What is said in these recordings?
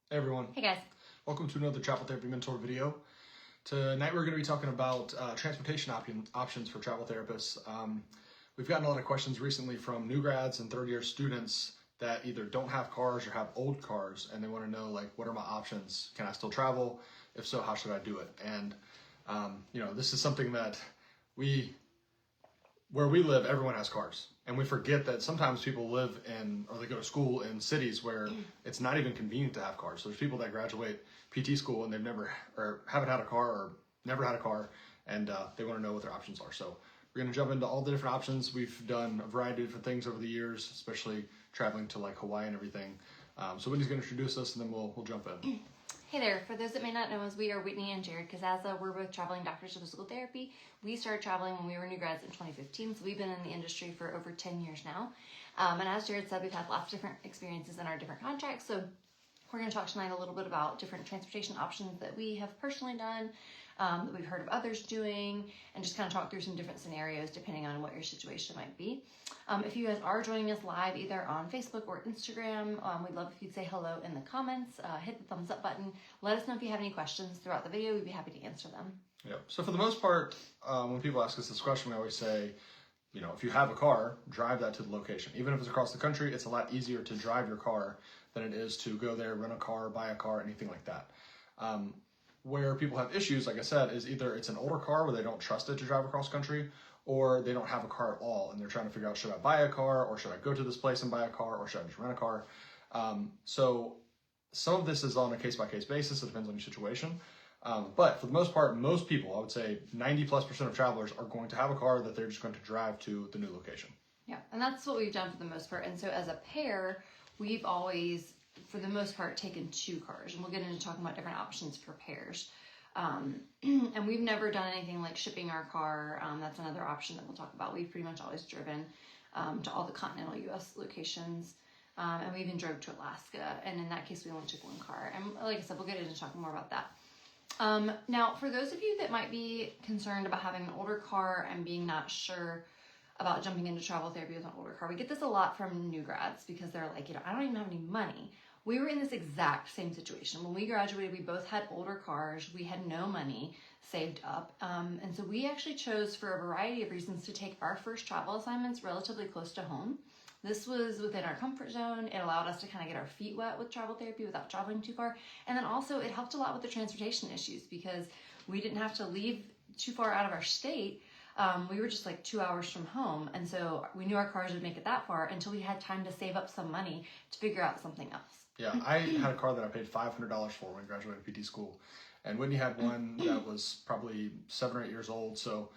Hey everyone. Hey guys. Welcome to another Travel Therapy Mentor video. Tonight we're going to be talking about transportation options for travel therapists. We've gotten a lot of questions recently from new grads and third year students that either don't have cars or have old cars, and they want to know, like, what are my options? Can I still travel? If so, how should I do it? And this is something that where we live, everyone has cars. And we forget that sometimes people live or they go to school in cities where it's not even convenient to have cars. So there's people that graduate PT school and they've never, or haven't had a car or never had a car, and they want to know what their options are. So we're going to jump into all the different options. We've done a variety of different things over the years, especially traveling to like Hawaii and everything. So Whitney's going to introduce us and then we'll jump in. Hey there. For those that may not know us, we are Whitney and Jared Kazaza. We're both traveling doctors of physical therapy. We started traveling when we were new grads in 2015, so we've been in the industry for over 10 years now. And as Jared said, we've had lots of different experiences in our different contracts. So we're going to talk tonight a little bit about different transportation options that we have personally done, that we've heard of others doing, and just kind of talk through some different scenarios depending on what your situation might be. If you guys are joining us live either on Facebook or Instagram, we'd love if you'd say hello in the comments, hit the thumbs up button. Let us know if you have any questions throughout the video. We'd be happy to answer them. Yep. So for the most part, when people ask us this question, we always say, if you have a car, drive that to the location. Even if it's across the country, it's a lot easier to drive your car than it is to go there, rent a car, buy a car, anything like that. Where people have issues, like I said, is either it's an older car where they don't trust it to drive across country, or they don't have a car at all and they're trying to figure out, should I buy a car, or should I go to this place and buy a car, or should I just rent a car? So some of this is on a case-by-case basis. It depends on your situation. But for the most part, most people, I would say 90+% of travelers are going to have a car that they're just going to drive to the new location. Yeah, and that's what we've done for the most part. And so as a pair, we've always, for the most part, taken two cars. And we'll get into talking about different options for pairs. And we've never done anything like shipping our car. That's another option that we'll talk about. We've pretty much always driven to all the continental U.S. locations. And we even drove to Alaska. And in that case, we only took one car. And like I said, we'll get into talking more about that. Now, for those of you that might be concerned about having an older car and being not sure about jumping into travel therapy with an older car, we get this a lot from new grads because they're like, I don't even have any money. We were in this exact same situation. When we graduated, we both had older cars. We had no money saved up. And so we actually chose, for a variety of reasons, to take our first travel assignments relatively close to home. This was within our comfort zone. It allowed us to kind of get our feet wet with travel therapy without traveling too far. And then also it helped a lot with the transportation issues because we didn't have to leave too far out of our state. We were just like 2 hours from home. And so we knew our cars would make it that far until we had time to save up some money to figure out something else. Yeah, I had a car that I paid $500 for when I graduated PT school. And Whitney had one that was probably 7 or 8 years old. So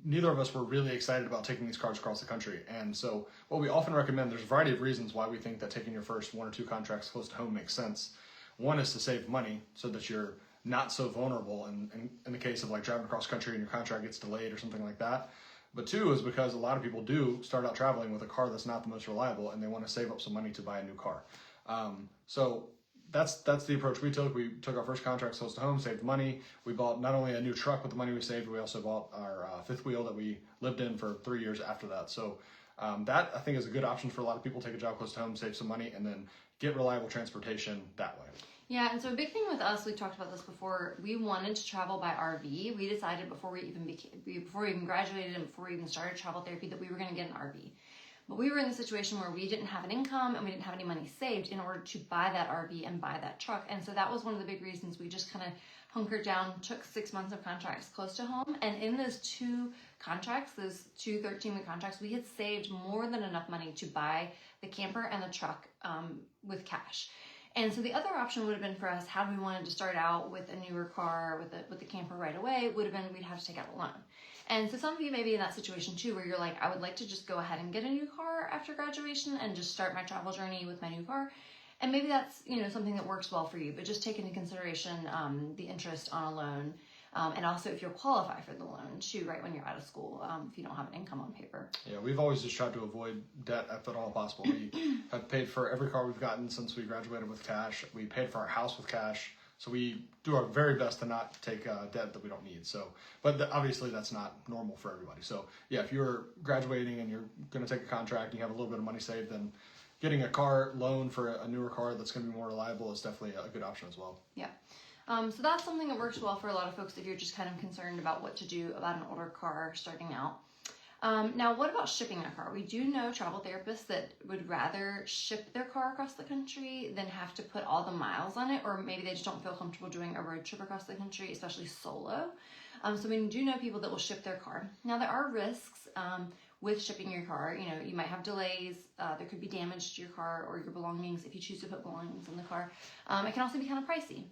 neither of us were really excited about taking these cars across the country. And so what we often recommend, there's a variety of reasons why we think that taking your first 1 or 2 contracts close to home makes sense. One is to save money so that you're not so vulnerable in the case of like driving across country and your contract gets delayed or something like that. But 2 is because a lot of people do start out traveling with a car that's not the most reliable and they want to save up some money to buy a new car. So that's the approach we took. We took our first contracts close to home, saved money. We bought not only a new truck with the money we saved, we also bought our fifth wheel that we lived in for 3 years after that. So that, I think, is a good option for a lot of people. Take a job close to home, save some money, and then get reliable transportation that way. Yeah, and so a big thing with us, we've talked about this before, we wanted to travel by RV. We decided before we even graduated and before we even started travel therapy that we were going to get an RV. But we were in the situation where we didn't have an income and we didn't have any money saved in order to buy that RV and buy that truck. And so that was one of the big reasons we just kind of hunkered down, took 6 months of contracts close to home. And in those 2 contracts, those 2 13-week contracts, we had saved more than enough money to buy the camper and the truck with cash. And so the other option would have been for us, had we wanted to start out with a newer car, with the camper right away, would have been we'd have to take out a loan. And so some of you may be in that situation too, where you're like, I would like to just go ahead and get a new car after graduation and just start my travel journey with my new car. And maybe that's, something that works well for you, but just take into consideration the interest on a loan. And also if you'll qualify for the loan too, right when you're out of school, if you don't have an income on paper. Yeah, we've always just tried to avoid debt if at all possible. We have paid for every car we've gotten since we graduated with cash. We paid for our house with cash. So we do our very best to not take debt that we don't need. So, but obviously that's not normal for everybody. So yeah, if you're graduating and you're going to take a contract and you have a little bit of money saved, then getting a car loan for a newer car that's going to be more reliable is definitely a good option as well. Yeah. So that's something that works well for a lot of folks if you're just kind of concerned about what to do about an older car starting out. Now, what about shipping a car? We do know travel therapists that would rather ship their car across the country than have to put all the miles on it, or maybe they just don't feel comfortable doing a road trip across the country, especially solo. So we do know people that will ship their car. Now, there are risks with shipping your car. You know, you might have delays. There could be damage to your car or your belongings if you choose to put belongings in the car. It can also be kind of pricey.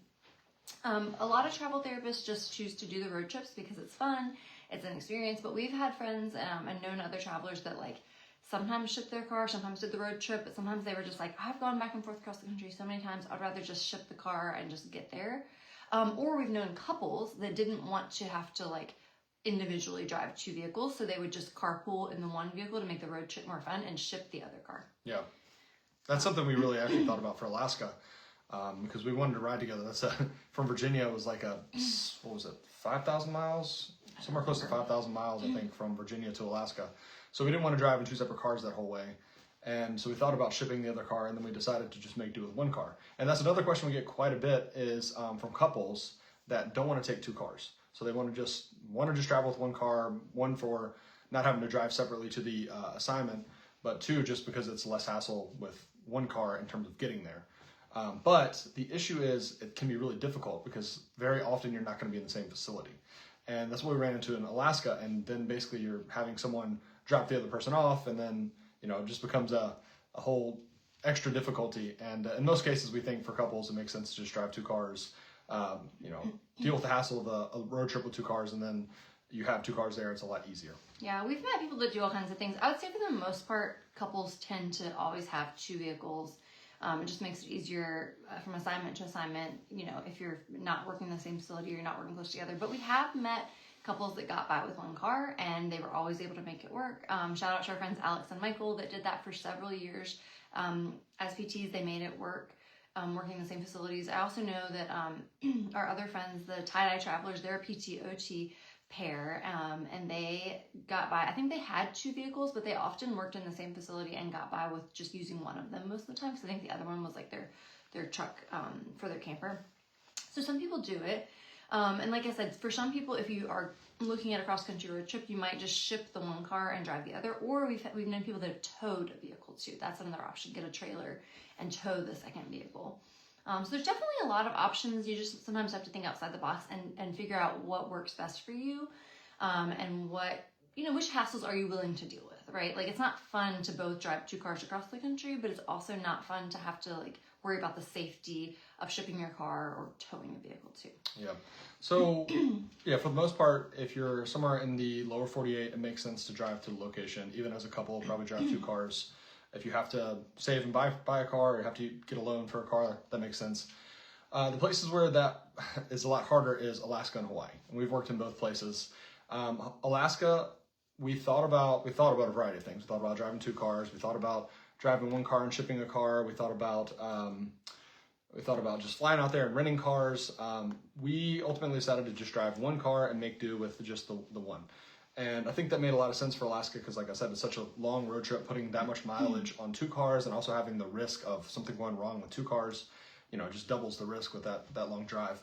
A lot of travel therapists just choose to do the road trips because it's fun, it's an experience, but we've had friends and known other travelers that like sometimes ship their car, sometimes did the road trip, but sometimes they were just like, I've gone back and forth across the country so many times, I'd rather just ship the car and just get there. Or we've known couples that didn't want to have to like individually drive 2 vehicles, so they would just carpool in the one vehicle to make the road trip more fun and ship the other car. Yeah, that's something we really actually thought about for Alaska. Because we wanted to ride together. That's from Virginia. It was like what was it, 5,000 miles? Somewhere close to 5,000 miles, I think, from Virginia to Alaska. So we didn't want to drive in 2 separate cars that whole way. And so we thought about shipping the other car, and then we decided to just make do with 1 car. And that's another question we get quite a bit is from couples that don't want to take 2 cars. So they want to just travel with 1 car, 1 for not having to drive separately to the assignment, but 2 just because it's less hassle with 1 car in terms of getting there. But the issue is it can be really difficult because very often you're not going to be in the same facility. And that's what we ran into in Alaska. And then basically you're having someone drop the other person off, and then, you know, it just becomes a whole extra difficulty. And in most cases, we think for couples, it makes sense to just drive 2 cars, you know, deal with the hassle of a road trip with 2 cars, and then you have 2 cars there. It's a lot easier. Yeah, we've met people that do all kinds of things. I would say for the most part, couples tend to always have 2 vehicles. It just makes it easier from assignment to assignment, you know, if you're not working in the same facility or you're not working close together. But we have met couples that got by with 1 car and they were always able to make it work. Shout out to our friends Alex and Michael that did that for several years. As PTs, they made it work, working in the same facilities. I also know that our other friends, the tie-dye travelers, they're a PT-OT pair, and they got by. I think they had 2 vehicles, but they often worked in the same facility and got by with just using one of them most of the time, because I think the other one was like their truck for their camper. So some people do it, and like I said, for some people, if you are looking at a cross-country road trip, you might just ship the 1 car and drive the other, or we've known people that have towed a vehicle too. That's another option. Get a trailer and tow the second vehicle. So there's definitely a lot of options. You just sometimes have to think outside the box and figure out what works best for you, and what, you know, which hassles are you willing to deal with, right? Like, it's not fun to both drive 2 cars across the country, but it's also not fun to have to like worry about the safety of shipping your car or towing a vehicle too. Yeah. So yeah, for the most part, if you're somewhere in the lower 48, it makes sense to drive to the location. Even as a couple, probably drive 2 cars. If you have to save and buy a car, or you have to get a loan for a car, that makes sense. The places where that is a lot harder is Alaska and Hawaii. And we've worked in both places. Alaska, we thought about a variety of things. We thought about driving 2 cars. We thought about driving 1 car and shipping a car. We thought about just flying out there and renting cars. We ultimately decided to just drive 1 car and make do with just the one. And I think that made a lot of sense for Alaska because, like I said, it's such a long road trip, putting that much mileage on 2 cars and also having the risk of something going wrong with 2 cars, you know, it just doubles the risk with that long drive.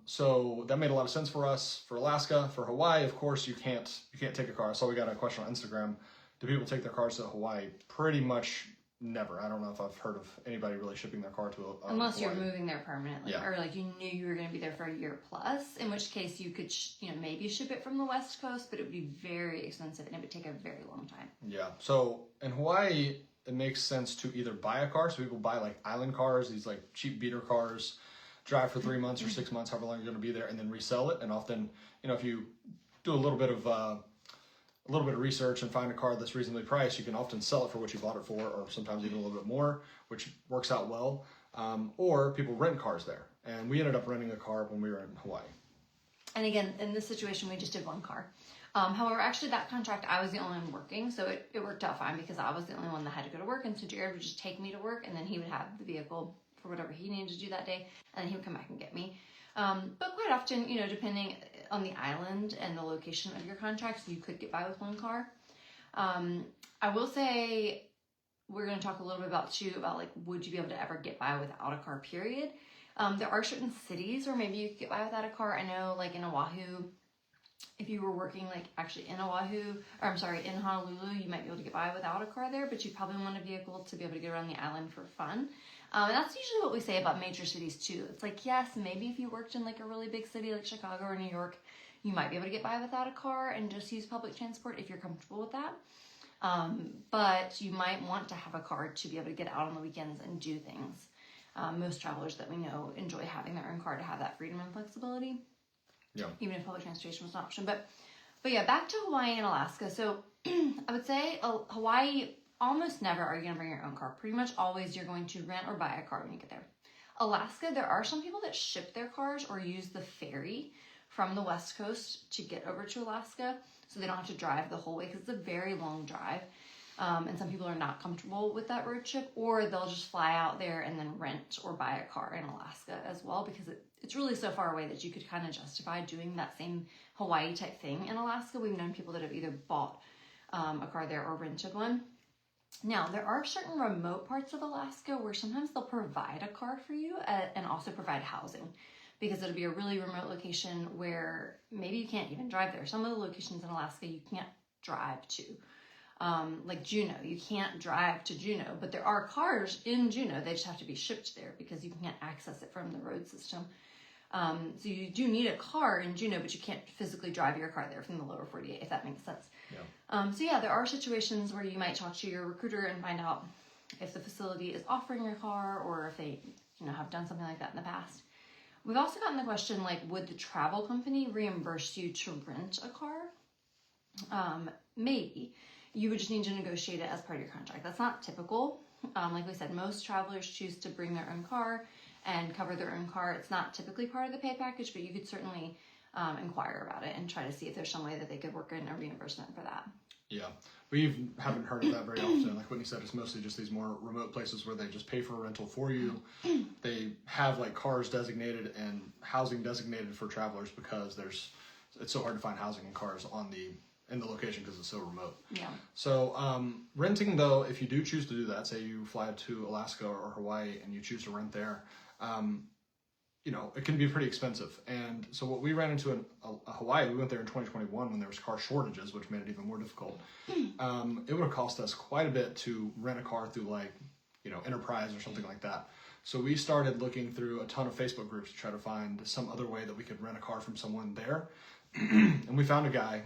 So that made a lot of sense for us. For Alaska, for Hawaii, of course, you can't take a car. I saw we got a question on Instagram. Do people take their cars to Hawaii? Pretty much never. I don't know if I've heard of anybody really shipping their car to unless Hawaii. You're moving there permanently, Yeah. or like you knew you were going to be there for a year plus, in which case you could maybe ship it from the West Coast, but it would be very expensive and it would take a very long time. Yeah. So in Hawaii, it makes sense to either buy a car. So people buy like island cars, these like cheap beater cars, drive for 3 months or 6 months, however long you're going to be there, and then resell it. And often, you know, if you do a little bit of research and find a car that's reasonably priced, you can often sell it for what you bought it for, or sometimes even a little bit more, which works out well. Or people rent cars there. And we ended up renting a car when we were in Hawaii. And again, in this situation, we just did 1 car. However, actually that contract, I was the only one working, so it worked out fine because I was the only one that had to go to work, and so Jared would just take me to work, and then he would have the vehicle for whatever he needed to do that day, and then he would come back and get me. But quite often, you know, depending on the island and the location of your contracts, you could get by with 1 car. I will say we're going to talk a little bit about too, about like, would you be able to ever get by without a car, period? There are certain cities where maybe you could get by without a car. I know like in Oahu, if you were working like actually in Oahu, or I'm sorry, in Honolulu, you might be able to get by without a car there, but you probably want a vehicle to be able to get around the island for fun. And that's usually what we say about major cities too. It's like, yes, maybe if you worked in like a really big city like Chicago or New York, you might be able to get by without a car and just use public transport if you're comfortable with that. But you might want to have a car to be able to get out on the weekends and do things. Most travelers that we know enjoy having their own car to have that freedom and flexibility. Yeah. Even if public transportation was an option. But yeah, back to Hawaii and Alaska. So I would say Hawaii, almost never are you going to bring your own car. Pretty much always you're going to rent or buy a car when you get there. Alaska, there are some people that ship their cars or use the ferry from the West Coast to get over to Alaska, so they don't have to drive the whole way because it's a very long drive. And some people are not comfortable with that road trip, or they'll just fly out there and then rent or buy a car in Alaska as well, because it's really so far away that you could kind of justify doing that same Hawaii type thing in Alaska. We've known people that have either bought a car there or rented one. Now, there are certain remote parts of Alaska where sometimes they'll provide a car for you and also provide housing, because it'll be a really remote location where maybe you can't even drive there. Some of the locations in Alaska you can't drive to. Like Juneau, you can't drive to Juneau, but there are cars in Juneau. They just have to be shipped there because you can't access it from the road system. So you do need a car in Juneau, but you can't physically drive your car there from the lower 48, if that makes sense. Yeah. So yeah, there are situations where you might talk to your recruiter and find out if the facility is offering your car or if they, have done something like that in the past. We've also gotten the question, like, would the travel company reimburse you to rent a car? Maybe. You would just need to negotiate it as part of your contract. That's not typical. Like we said, most travelers choose to bring their own car and cover their own car. It's not typically part of the pay package, but you could certainly inquire about it and try to see if there's some way that they could work in a reimbursement for that. Yeah, we haven't heard of that very often. Like Whitney said, it's mostly just these more remote places where they just pay for a rental for you. They have like cars designated and housing designated for travelers because it's so hard to find housing and cars in the location because it's so remote. Yeah. So renting though, if you do choose to do that, say you fly to Alaska or Hawaii and you choose to rent there, it can be pretty expensive. And so what we ran into in Hawaii, we went there in 2021 when there was car shortages, which made it even more difficult. It would have cost us quite a bit to rent a car through Enterprise or something like that. So we started looking through a ton of Facebook groups to try to find some other way that we could rent a car from someone there. And we found a guy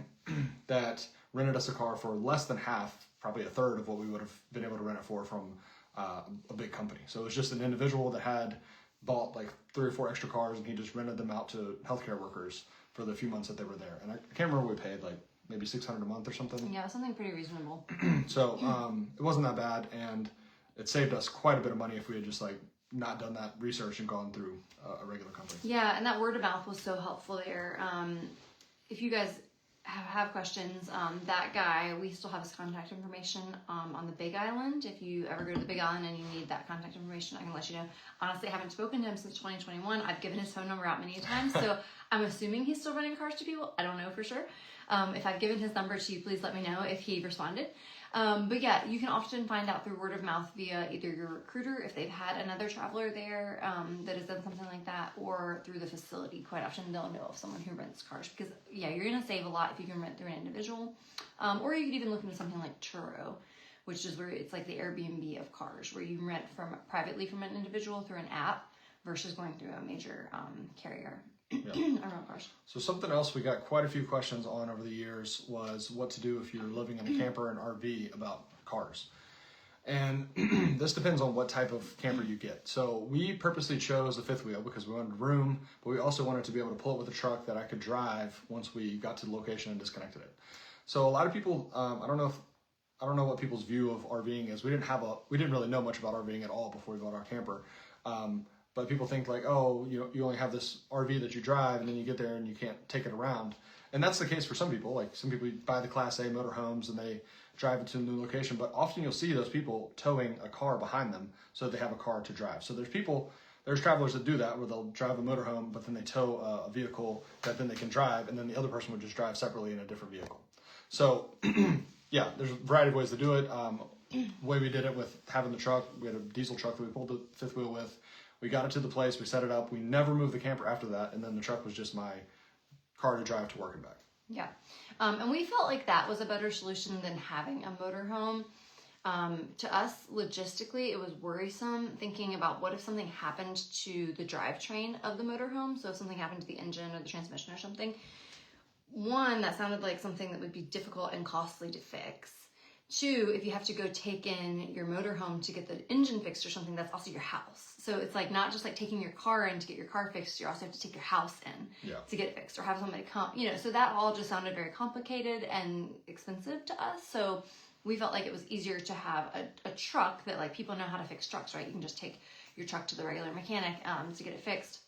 that rented us a car for less than half, probably a third of what we would have been able to rent it for from a big company. So it was just an individual that had bought like 3 or 4 extra cars, and he just rented them out to healthcare workers for the few months that they were there. And I can't remember what we paid, like maybe $600 a month or something. Yeah, something pretty reasonable. So it wasn't that bad, and it saved us quite a bit of money if we had just like not done that research and gone through a regular company. Yeah, and that word of mouth was so helpful there. If you guys have questions, that guy, we still have his contact information on the Big Island. If you ever go to the Big Island and you need that contact information, I can let you know. Honestly, I haven't spoken to him since 2021. I've given his phone number out many times, so I'm assuming he's still running cars to people. I don't know for sure. If I've given his number to you, please let me know if he responded. But yeah, you can often find out through word of mouth via either your recruiter, if they've had another traveler there that has done something like that, or through the facility. Quite often they'll know of someone who rents cars, because yeah, you're going to save a lot if you can rent through an individual. Or you could even look into something like Turo, which is where it's like the Airbnb of cars, where you rent privately from an individual through an app versus going through a major carrier. Yeah. Around cars. So something else we got quite a few questions on over the years was what to do if you're living in a camper and RV about cars. And this depends on what type of camper you get. So we purposely chose the fifth wheel because we wanted room, but we also wanted to be able to pull it with a truck that I could drive once we got to the location and disconnected it. So a lot of people, I don't know what people's view of RVing is. We didn't really know much about RVing at all before we bought our camper. But people think like, oh, you only have this RV that you drive, and then you get there and you can't take it around. And that's the case for some people. Like some people buy the Class A motorhomes and they drive it to a new location. But often you'll see those people towing a car behind them so that they have a car to drive. So there's travelers that do that where they'll drive a motorhome, but then they tow a vehicle that then they can drive, and then the other person would just drive separately in a different vehicle. So yeah, there's a variety of ways to do it. the way we did it with having the truck, we had a diesel truck that we pulled the fifth wheel with. We got it to the place, we set it up. We never moved the camper after that, and then the truck was just my car to drive to work and back. Yeah. And we felt like that was a better solution than having a motorhome. To us, logistically, it was worrisome thinking about what if something happened to the drivetrain of the motorhome. So if something happened to the engine or the transmission or something. One, that sounded like something that would be difficult and costly to fix. Two, if you have to go take in your motorhome to get the engine fixed or something, that's also your house. So it's like not just like taking your car in to get your car fixed, you also have to take your house in to get it fixed or have somebody come, so that all just sounded very complicated and expensive to us. So we felt like it was easier to have a truck that like people know how to fix trucks, right? You can just take your truck to the regular mechanic to get it fixed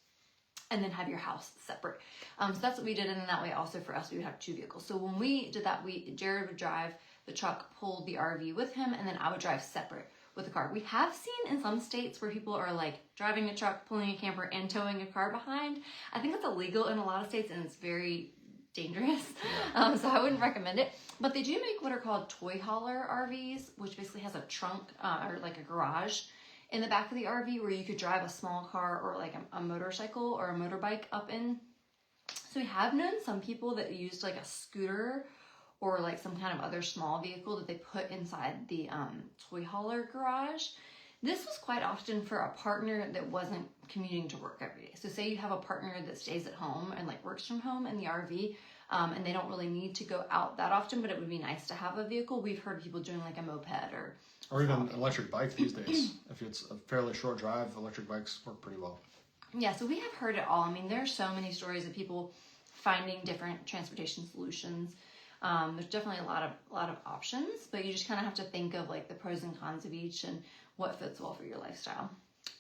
and then have your house separate. So that's what we did. And in that way also for us, we would have two vehicles. So when we did that, Jared would drive the truck, pulled the RV with him, and then I would drive separate with the car. We have seen in some states where people are like driving a truck, pulling a camper, and towing a car behind. I think that's illegal in a lot of states, and it's very dangerous. So I wouldn't recommend it. But they do make what are called toy hauler RVs, which basically has a trunk or like a garage in the back of the RV where you could drive a small car or like a motorcycle or a motorbike up in. So we have known some people that used like a scooter or like some kind of other small vehicle that they put inside the toy hauler garage. This was quite often for a partner that wasn't commuting to work every day. So say you have a partner that stays at home and like works from home in the RV, and they don't really need to go out that often, but it would be nice to have a vehicle. We've heard people doing like a moped or even an electric bike these days. If it's a fairly short drive, electric bikes work pretty well. Yeah, so we have heard it all. I mean, there are so many stories of people finding different transportation solutions. There's definitely a lot of options, but you just kind of have to think of like the pros and cons of each and what fits well for your lifestyle.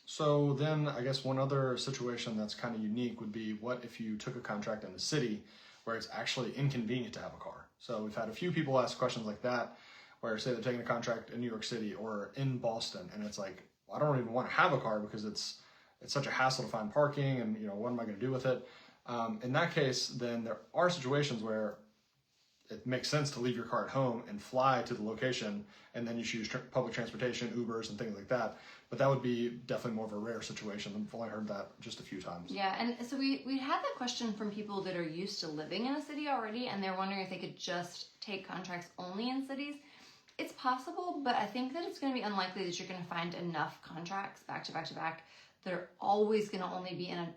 So then I guess one other situation that's kind of unique would be what if you took a contract in the city where it's actually inconvenient to have a car. So we've had a few people ask questions like that where say they're taking a contract in New York City or in Boston, and it's like, well, I don't even want to have a car because it's such a hassle to find parking, and what am I going to do with it? In that case, then there are situations where it makes sense to leave your car at home and fly to the location, and then you choose public transportation, Ubers, and things like that. But that would be definitely more of a rare situation. I've only heard that just a few times. Yeah, and so we had that question from people that are used to living in a city already, and they're wondering if they could just take contracts only in cities. It's possible, but I think that it's going to be unlikely that you're going to find enough contracts back to back to back that are always going to only be in a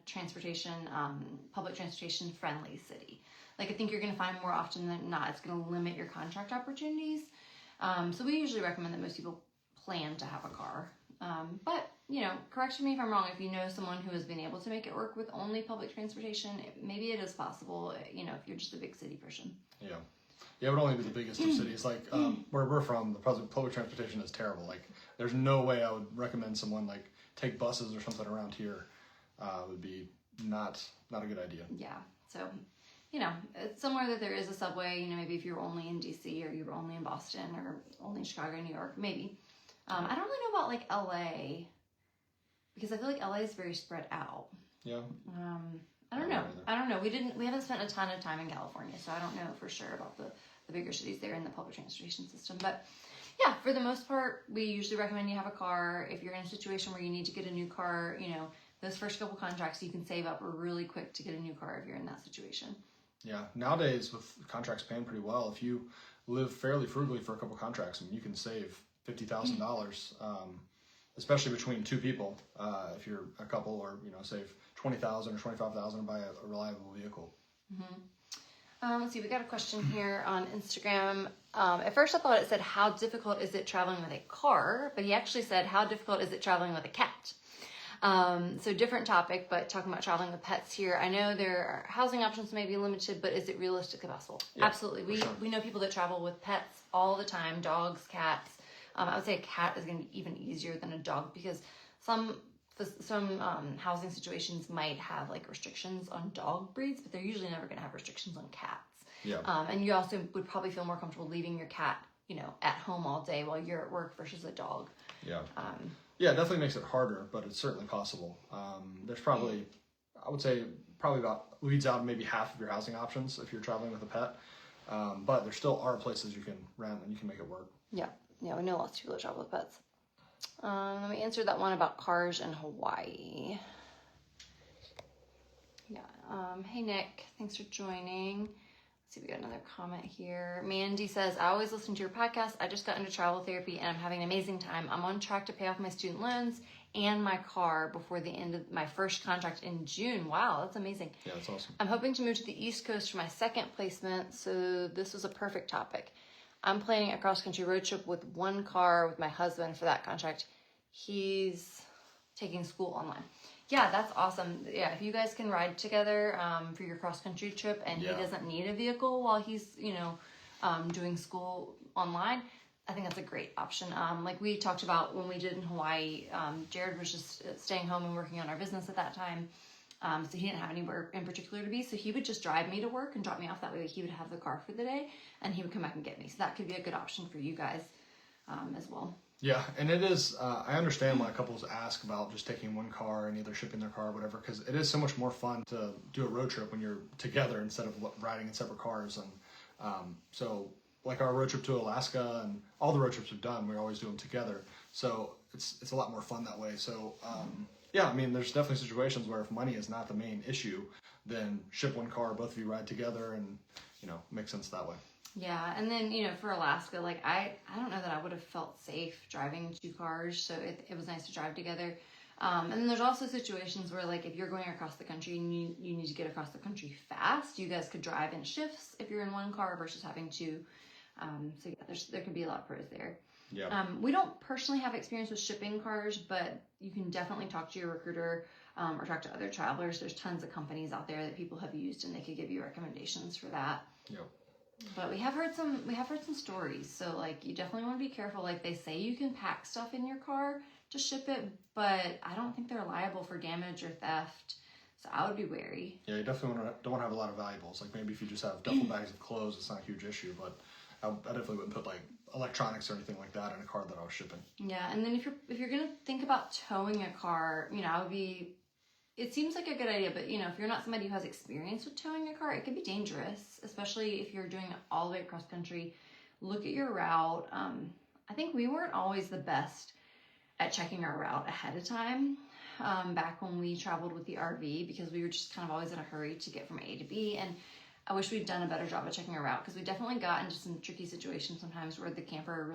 public transportation friendly city. Like I think you're going to find more often than not, it's going to limit your contract opportunities. So we usually recommend that most people plan to have a car. But, correct me if I'm wrong. If you know someone who has been able to make it work with only public transportation, maybe it is possible, if you're just a big city person. Yeah. Yeah, it would only be the biggest of cities. Like where we're from, the public transportation is terrible. Like there's no way I would recommend someone like take buses or something around here. Would be not a good idea. Yeah. So, it's somewhere that there is a subway, maybe if you're only in DC or you're only in Boston or only in Chicago, New York, maybe. I don't really know about like LA because I feel like LA is very spread out. Yeah. I don't know. We haven't spent a ton of time in California, so I don't know for sure about the bigger cities there in the public transportation system. But yeah, for the most part, we usually recommend you have a car. If you're in a situation where you need to get a new car, those first couple contracts you can save up really quick to get a new car if you're in that situation. Yeah, nowadays with contracts paying pretty well, if you live fairly frugally for a couple contracts, you can save $50,000, especially between two people. If you're a couple, or save $20,000 or $25,000 and buy a reliable vehicle. Mm-hmm. Let's see, we got a question here on Instagram. At first I thought it said, how difficult is it traveling with a car? But he actually said, how difficult is it traveling with a cat? So different topic, but talking about traveling with pets here. I know there are housing options may be limited, but is it realistically possible? Yeah, absolutely. We know people that travel with pets all the time, dogs, cats. I would say a cat is going to be even easier than a dog because some housing situations might have like restrictions on dog breeds, but they're usually never going to have restrictions on cats. Yeah. And you also would probably feel more comfortable leaving your cat, at home all day while you're at work versus a dog. Yeah. Yeah, it definitely makes it harder, but it's certainly possible. There's probably, I would say, about weeds out maybe half of your housing options if you're traveling with a pet. But there still are places you can rent and you can make it work. Yeah. Yeah, we know lots of people that travel with pets. Let me answer that one about cars in Hawaii. Yeah. Hey, Nick. Thanks for joining. Let's see, we got another comment here. Mandy says, I always listen to your podcast. I just got into travel therapy and I'm having an amazing time. I'm on track to pay off my student loans and my car before the end of my first contract in June. Wow, that's amazing. Yeah, that's awesome. I'm hoping to move to the East Coast for my second placement, so this was a perfect topic. I'm planning a cross-country road trip with one car with my husband for that contract. He's taking school online. Yeah, that's awesome. Yeah, if you guys can ride together for your cross-country trip and he doesn't need a vehicle while he's, doing school online, I think that's a great option. Like we talked about when we did in Hawaii, Jared was just staying home and working on our business at that time. So he didn't have anywhere in particular to be. So he would just drive me to work and drop me off. That way he would have the car for the day and he would come back and get me. So that could be a good option for you guys as well. Yeah, and it is, I understand why couples ask about just taking one car and either shipping their car or whatever, because it is so much more fun to do a road trip when you're together instead of riding in separate cars. And so like our road trip to Alaska and all the road trips we've done, we always do them together. So it's a lot more fun that way. So yeah, I mean, there's definitely situations where if money is not the main issue, then ship one car, both of you ride together, and makes sense that way. Yeah, and then for Alaska, like I don't know that I would have felt safe driving two cars, so it was nice to drive together. And then there's also situations where, like, if you're going across the country and you need to get across the country fast, you guys could drive in shifts if you're in one car versus having two. So yeah, there could be a lot of pros there. Yeah. We don't personally have experience with shipping cars, but you can definitely talk to your recruiter or talk to other travelers. There's tons of companies out there that people have used, and they could give you recommendations for that. Yep. But we have heard some stories. So like, you definitely want to be careful. Like, they say you can pack stuff in your car to ship it, but I don't think they're liable for damage or theft. So I would be wary. Yeah, you definitely don't want to have a lot of valuables. Like maybe if you just have duffel bags of clothes, it's not a huge issue. But I definitely wouldn't put like electronics or anything like that in a car that I was shipping. Yeah, and then if you're gonna think about towing a car, it seems like a good idea, but if you're not somebody who has experience with towing a car, it can be dangerous, especially if you're doing it all the way across country. Look at your route. I think we weren't always the best at checking our route ahead of time back when we traveled with the RV, because we were just kind of always in a hurry to get from A to B. And I wish we'd done a better job of checking our route, because we definitely got into some tricky situations sometimes where the camper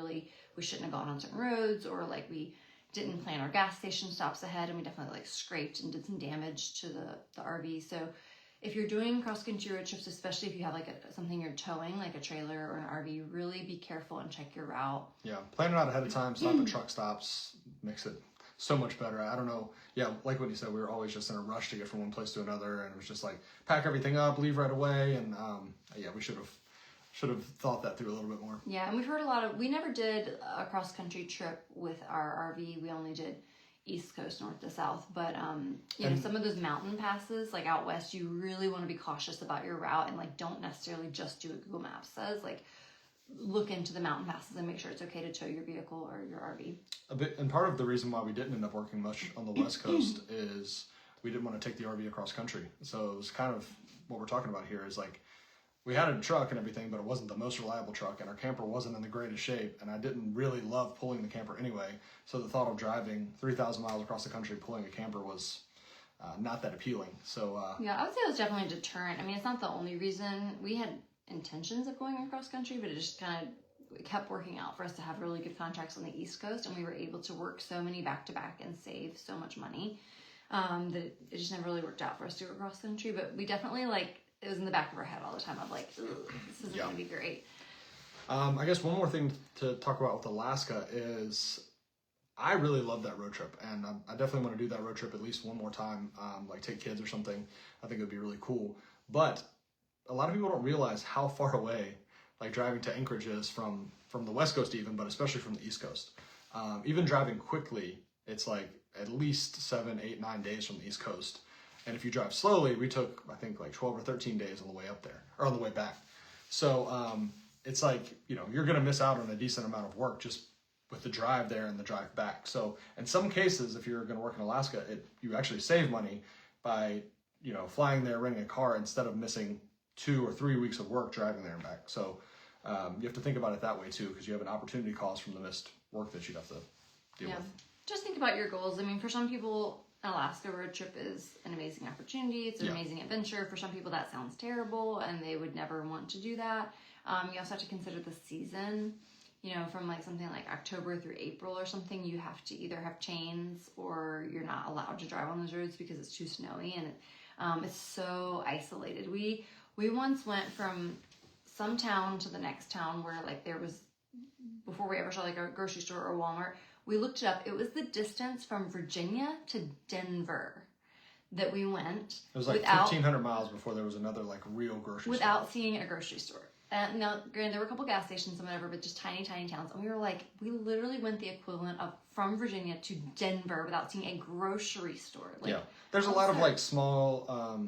we shouldn't have gone on certain roads, or like we didn't plan our gas station stops ahead, and we definitely like scraped and did some damage to the RV. So if you're doing cross-country road trips, especially if you have like something you're towing, like a trailer or an RV, really be careful and check your route. Yeah, plan it out ahead of time. Stop at truck stops. Makes it so much better. I don't know. Yeah, like what you said, we were always just in a rush to get from one place to another, and it was just like pack everything up, leave right away, and yeah, we should have thought that through a little bit more. Yeah, and we've heard we never did a cross-country trip with our RV. We only did East Coast, north to south. But, some of those mountain passes, like out west, you really want to be cautious about your route, and like don't necessarily just do what Google Maps says. Like, look into the mountain passes and make sure it's okay to tow your vehicle or your RV. And part of the reason why we didn't end up working much on the West Coast is we didn't want to take the RV across country. So it was kind of what we're talking about here is like, we had a truck and everything, but it wasn't the most reliable truck, and our camper wasn't in the greatest shape, and I didn't really love pulling the camper anyway. So the thought of driving 3,000 miles across the country pulling a camper was not that appealing. So yeah, I would say it was definitely a deterrent. I mean, it's not the only reason. We had intentions of going across country, but it just kind of kept working out for us to have really good contracts on the East Coast, and we were able to work so many back-to-back and save so much money that it just never really worked out for us to go across country. But we definitely it was in the back of our head all the time of like, this isn't going to be great. I guess one more thing to talk about with Alaska is I really love that road trip, and I definitely want to do that road trip at least one more time, like take kids or something. I think it would be really cool. But a lot of people don't realize how far away like driving to Anchorage is from the West Coast even, but especially from the East Coast. Even driving quickly, it's like at least 7, 8, 9 days from the East Coast. And if you drive slowly, we took, I think, like 12 or 13 days on the way up there, or on the way back. So it's like, you're going to miss out on a decent amount of work just with the drive there and the drive back. So in some cases, if you're going to work in Alaska, you actually save money by, flying there, renting a car, instead of missing 2 or 3 weeks of work driving there and back. So you have to think about it that way too, because you have an opportunity cost from the missed work that you'd have to deal with. Just think about your goals. I mean, for some people, an Alaska road trip is an amazing opportunity. It's an amazing adventure. For some people, that sounds terrible, and they would never want to do that. You also have to consider the season. You know, from like something like October through April or something, you have to either have chains or you're not allowed to drive on those roads because it's too snowy and it's so isolated. We once went from some town to the next town where like there was, before we ever saw like a grocery store or Walmart, we looked it up. It was the distance from Virginia to Denver that we went. It was like 1,500 miles before there was another like real grocery store. Without seeing a grocery store. Now, granted, there were a couple gas stations and whatever, but just tiny, tiny towns. And we were like, we literally went the equivalent of from Virginia to Denver without seeing a grocery store. Like, yeah, there's a lot of like small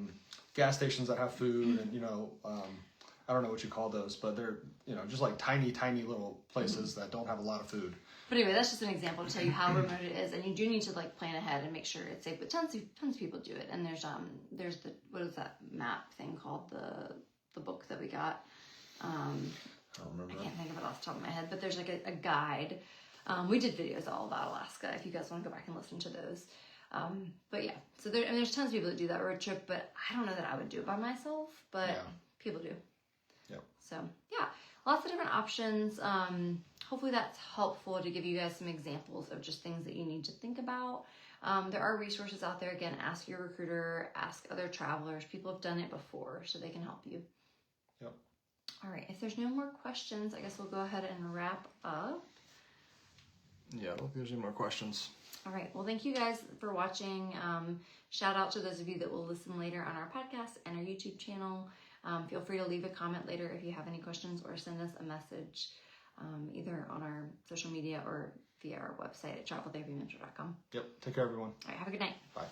gas stations that have food, and I don't know what you call those, but they're just like tiny, tiny little places that don't have a lot of food. But anyway, that's just an example to tell you how remote it is, and you do need to like plan ahead and make sure it's safe. But tons of people do it, and there's the what is that map thing called, the book that we got. I don't remember. I can't think of it off the top of my head, but there's like a guide. We did videos all about Alaska. If you guys want to go back and listen to those. But yeah, so there's tons of people that do that road trip, but I don't know that I would do it by myself, but people do. Yep. So yeah, lots of different options. Hopefully that's helpful to give you guys some examples of just things that you need to think about. There are resources out there. Again, ask your recruiter, ask other travelers. People have done it before, so they can help you. Yep. All right, if there's no more questions, I guess we'll go ahead and wrap up. Yeah, I don't think there's any more questions. All right, well, thank you guys for watching. Shout out to those of you that will listen later on our podcast and our YouTube channel. Feel free to leave a comment later if you have any questions, or send us a message either on our social media or via our website at traveltherapymentor.com. Yep, take care everyone. All right, have a good night. Bye.